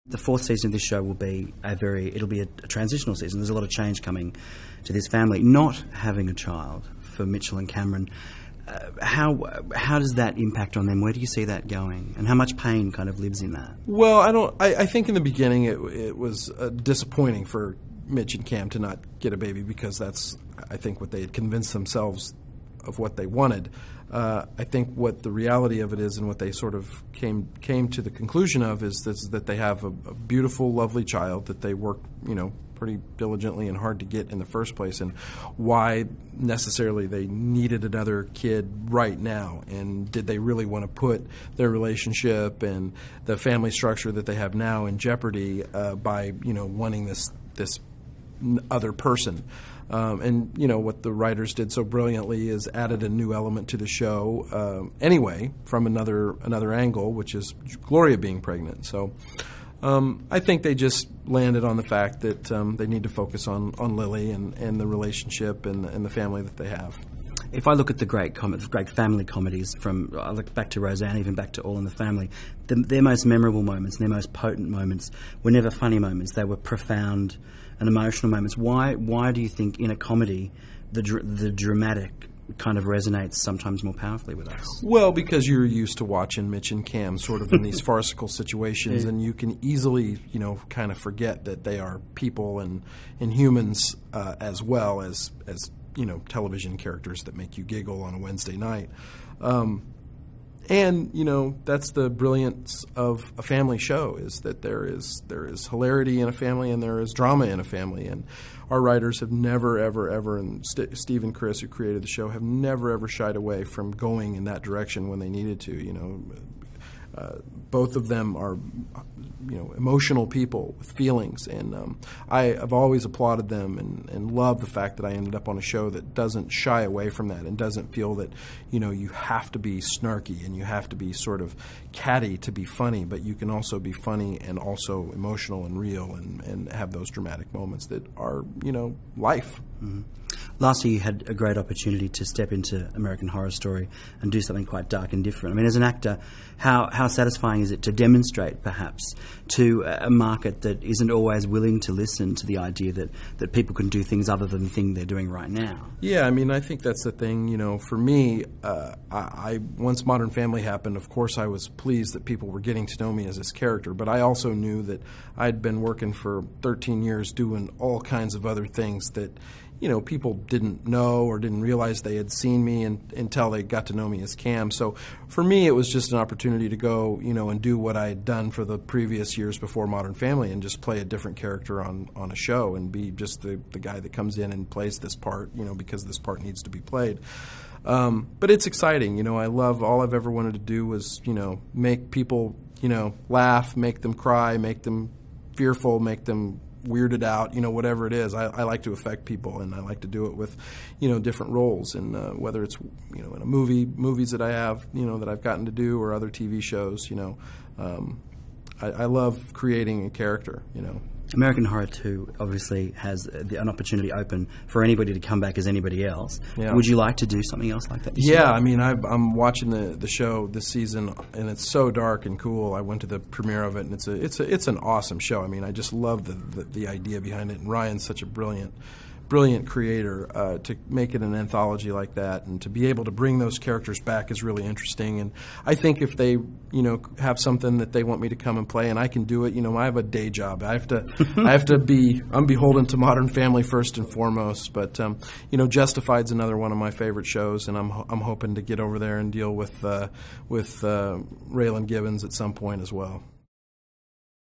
The fourth season of this show will be it'll be a transitional season. There's a lot of change coming to this family. Not having a child for Mitchell and Cameron, how does that impact on them? Where do you see that going? And how much pain kind of lives in that? Well, I think in the beginning it was disappointing for Mitch and Cam to not get a baby, because that's, I think, what they had convinced themselves of what they wanted. I think what the reality of it is, and what they sort of came to the conclusion of, is that they have a beautiful, lovely child that they worked, pretty diligently and hard to get in the first place, and why necessarily they needed another kid right now, and did they really want to put their relationship and the family structure that they have now in jeopardy by wanting this other person. And what the writers did so brilliantly is added a new element to the show anyway, from another angle, which is Gloria being pregnant. So I think they just landed on the fact that they need to focus on Lily and the relationship and the family that they have. If I look at the great family comedies, I look back to Roseanne, even back to All in the Family, their most memorable moments, their most potent moments were never funny moments. They were profound and emotional moments. Why do you think in a comedy the dramatic kind of resonates sometimes more powerfully with us? Well, because you're used to watching Mitch and Cam sort of in these farcical situations, and you can easily, kind of forget that they are people and humans as well as television characters that make you giggle on a Wednesday night. And that's the brilliance of a family show, is that there is hilarity in a family and there is drama in a family. And our writers have never, ever, ever, and Steve and Chris, who created the show, have never, ever shied away from going in that direction when they needed to. Both of them are emotional people with feelings, and I've always applauded them and loved the fact that I ended up on a show that doesn't shy away from that and doesn't feel that you have to be snarky and you have to be sort of catty to be funny, but you can also be funny and also emotional and real and have those dramatic moments that are life. Mm-hmm. Last year you had a great opportunity to step into American Horror Story and do something quite dark and different. I mean, as an actor, how satisfying is it to demonstrate, perhaps, to a market that isn't always willing to listen to the idea that people can do things other than the thing they're doing right now? Yeah, I mean, I think that's the thing. For me, I once Modern Family happened, of course I was pleased that people were getting to know me as this character, but I also knew that I'd been working for 13 years doing all kinds of other things that people didn't know or didn't realize they had seen me until they got to know me as Cam. So for me, it was just an opportunity to go, and do what I had done for the previous years before Modern Family, and just play a different character on a show and be just the guy that comes in and plays this part, because this part needs to be played. But it's exciting. All I've ever wanted to do was, make people, laugh, make them cry, make them fearful, make them weirded out, whatever it is. I like to affect people, and I like to do it with, different roles, and whether it's, in a movies that I have, that I've gotten to do, or other TV shows, I love creating a character, American Horror 2 obviously has an opportunity open for anybody to come back as anybody else. Yeah. Would you like to do something else like that this year? Yeah, I mean, I'm watching the show this season, and it's so dark and cool. I went to the premiere of it, and it's an awesome show. I mean, I just love the idea behind it, and Ryan's such a brilliant creator. To make it an anthology like that and to be able to bring those characters back is really interesting. And I think if they, have something that they want me to come and play and I can do it, I have a day job. I'm beholden to Modern Family first and foremost. But, Justified's another one of my favorite shows, and I'm hoping to get over there and deal with Raylan Givens at some point as well.